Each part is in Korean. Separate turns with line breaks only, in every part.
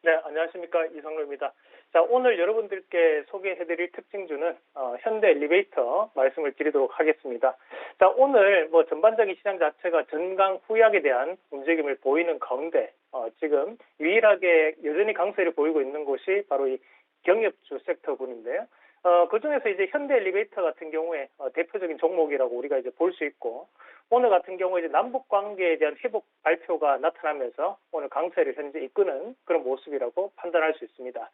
네, 안녕하십니까. 이성로입니다. 자, 오늘 여러분들께 소개해드릴 특징주는 현대 엘리베이터 말씀을 드리도록 하겠습니다. 자, 오늘 전반적인 시장 자체가 전강 후약에 대한 움직임을 보이는 가운데 지금 유일하게 여전히 강세를 보이고 있는 곳이 바로 이 경협주 섹터군인데요. 그 중에서 이제 현대 엘리베이터 같은 경우에 대표적인 종목이라고 우리가 이제 볼 수 있고, 오늘 같은 경우에 이제 남북 관계에 대한 회복 발표가 나타나면서 오늘 강세를 현재 이끄는 그런 모습이라고 판단할 수 있습니다.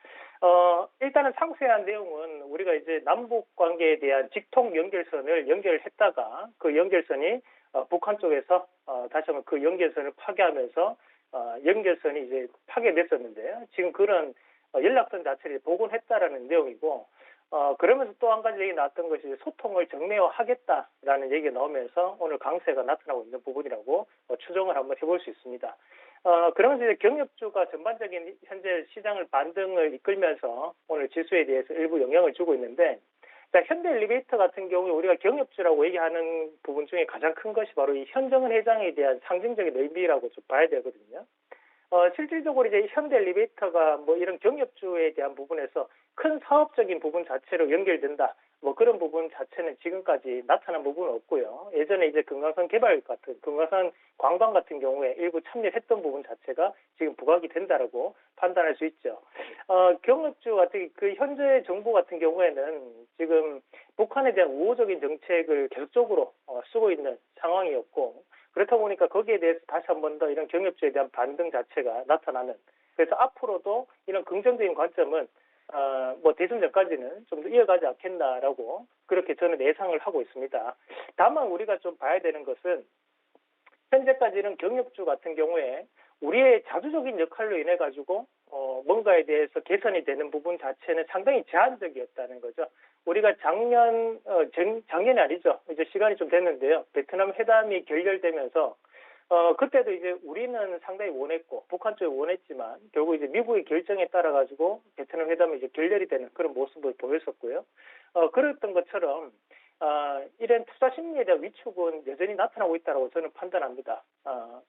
일단은 상세한 내용은 우리가 이제 남북 관계에 대한 직통 연결선을 연결했다가 그 연결선이 북한 쪽에서 다시 한번 그 연결선을 파괴하면서 연결선이 이제 파괴됐었는데요. 지금 그런 연락선 자체를 복원했다라는 내용이고, 그러면서 또 한 가지 얘기 나왔던 것이 소통을 정례화하겠다라는 얘기가 나오면서 오늘 강세가 나타나고 있는 부분이라고 추정을 한번 해볼 수 있습니다. 그러면서 이제 경협주가 전반적인 현재 시장을 반등을 이끌면서 오늘 지수에 대해서 일부 영향을 주고 있는데, 자, 현대 엘리베이터 같은 경우에 우리가 경협주라고 얘기하는 부분 중에 가장 큰 것이 바로 이 현정은 회장에 대한 상징적인 의미라고 좀 봐야 되거든요. 실질적으로 이제 현대 엘리베이터가 이런 경협주에 대한 부분에서 큰 사업적인 부분 자체로 연결된다, 그런 부분 자체는 지금까지 나타난 부분은 없고요. 예전에 이제 금강산 개발 같은, 금강산 관광 같은 경우에 일부 참여했던 부분 자체가 지금 부각이 된다라고 판단할 수 있죠. 경협주 같은 그 현재 정부 같은 경우에는 지금 북한에 대한 우호적인 정책을 계속적으로 쓰고 있는 상황이었고, 그렇다 보니까 거기에 대해서 다시 한 번 더 이런 경협주에 대한 반등 자체가 나타나는, 그래서 앞으로도 이런 긍정적인 관점은 대선 전까지는 좀 더 이어가지 않겠나라고 그렇게 저는 예상을 하고 있습니다. 다만 우리가 좀 봐야 되는 것은 현재까지 이런 경협주 같은 경우에 우리의 자주적인 역할로 인해 가지고 뭔가에 대해서 개선이 되는 부분 자체는 상당히 제한적이었다는 거죠. 우리가 작년이 아니죠. 이제 시간이 좀 됐는데요. 베트남 회담이 결렬되면서 그때도 이제 우리는 상당히 원했고 북한 쪽이 원했지만 결국 이제 미국의 결정에 따라 가지고 베트남 회담이 이제 결렬이 되는 그런 모습을 보였었고요. 그랬던 것처럼 이런 투자 심리에 대한 위축은 여전히 나타나고 있다고 저는 판단합니다.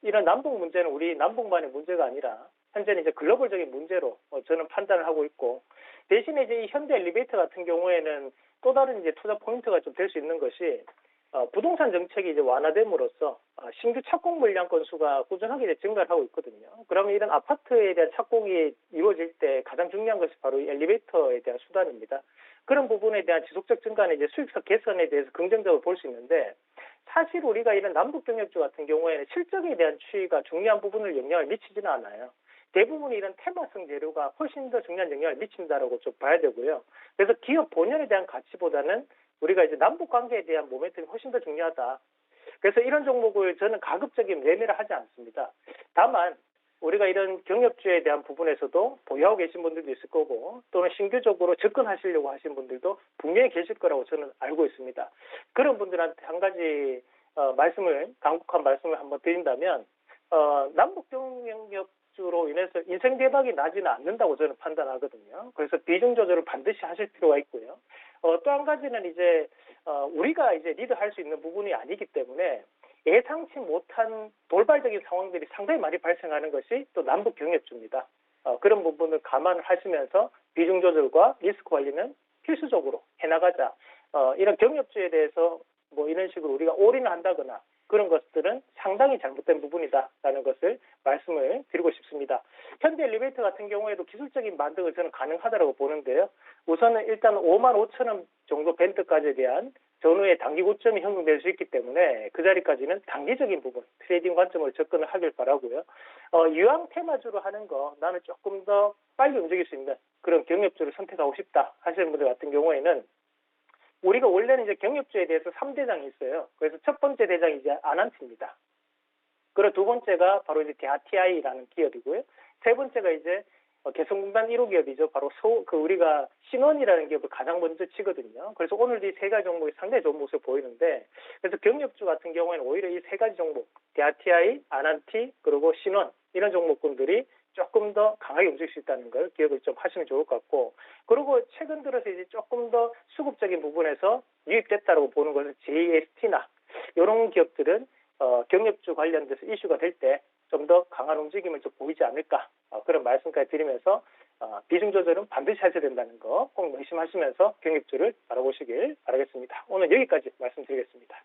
이런 남북 문제는 우리 남북만의 문제가 아니라 현재는 이제 글로벌적인 문제로 저는 판단을 하고 있고, 대신에 이제 이 현대 엘리베이터 같은 경우에는 또 다른 이제 투자 포인트가 좀 될 수 있는 것이 부동산 정책이 이제 완화됨으로써 신규 착공 물량 건수가 꾸준하게 이제 증가를 하고 있거든요. 그러면 이런 아파트에 대한 착공이 이루어질 때 가장 중요한 것이 바로 이 엘리베이터에 대한 수단입니다. 그런 부분에 대한 지속적 증가는 이제 수익성 개선에 대해서 긍정적으로 볼 수 있는데, 사실 우리가 이런 남북 경협주 같은 경우에는 실적에 대한 추이가 중요한 부분을 영향을 미치지는 않아요. 대부분 이런 테마성 재료가 훨씬 더 중요한 영향을 미친다라고 좀 봐야 되고요. 그래서 기업 본연에 대한 가치보다는 우리가 이제 남북 관계에 대한 모멘텀이 훨씬 더 중요하다. 그래서 이런 종목을 저는 가급적이면 매매를 하지 않습니다. 다만 우리가 이런 경협주에 대한 부분에서도 보유하고 계신 분들도 있을 거고, 또는 신규적으로 접근하시려고 하신 분들도 분명히 계실 거라고 저는 알고 있습니다. 그런 분들한테 한 가지 강력한 말씀을 한번 드린다면, 남북 경협주로 인해서 인생 대박이 나지는 않는다고 저는 판단하거든요. 그래서 비중 조절을 반드시 하실 필요가 있고요. 또 한 가지는 이제 우리가 이제 리드할 수 있는 부분이 아니기 때문에 예상치 못한 돌발적인 상황들이 상당히 많이 발생하는 것이 또 남북 경협주입니다. 그런 부분을 감안하시면서 비중 조절과 리스크 관리는 필수적으로 해나가자. 이런 경협주에 대해서 이런 식으로 우리가 올인을 한다거나 그런 것들은 상당히 잘못된 부분이다라는 것을 말씀을 드리고 싶습니다. 현대 엘리베이터 같은 경우에도 기술적인 반등을 저는 가능하다고 보는데요. 우선은 일단 55,000원 정도 밴드까지에 대한 전후의 단기 고점이 형성될 수 있기 때문에 그 자리까지는 단기적인 부분, 트레이딩 관점으로 접근을 하길 바라고요. 유황 테마주로 하는 거 나는 조금 더 빨리 움직일 수 있는 그런 경협주를 선택하고 싶다 하시는 분들 같은 경우에는, 우리가 원래는 이제 경협주에 대해서 3대장이 있어요. 그래서 첫 번째 대장이 이제 아난티입니다. 그리고 두 번째가 바로 이제 대아티아이라는 기업이고요. 세 번째가 이제 개성공단 1호 기업이죠. 바로 우리가 신원이라는 기업을 가장 먼저 치거든요. 그래서 오늘 이 세 가지 종목이 상당히 좋은 모습을 보이는데, 그래서 경협주 같은 경우에는 오히려 이 세 가지 종목, 대아티아이, 아난티, 그리고 신원, 이런 종목군들이 조금 더 강하게 움직일 수 있다는 걸 기억을 좀 하시면 좋을 것 같고, 그리고 최근 들어서 이제 조금 더 수급적인 부분에서 유입됐다고 보는 것은 JST나 이런 기업들은 경협주 관련돼서 이슈가 될 때 좀 더 강한 움직임을 좀 보이지 않을까, 그런 그런 말씀까지 드리면서 비중 조절은 반드시 하셔야 된다는 거 꼭 명심하시면서 경입주를 바라보시길 바라겠습니다. 오늘 여기까지 말씀드리겠습니다.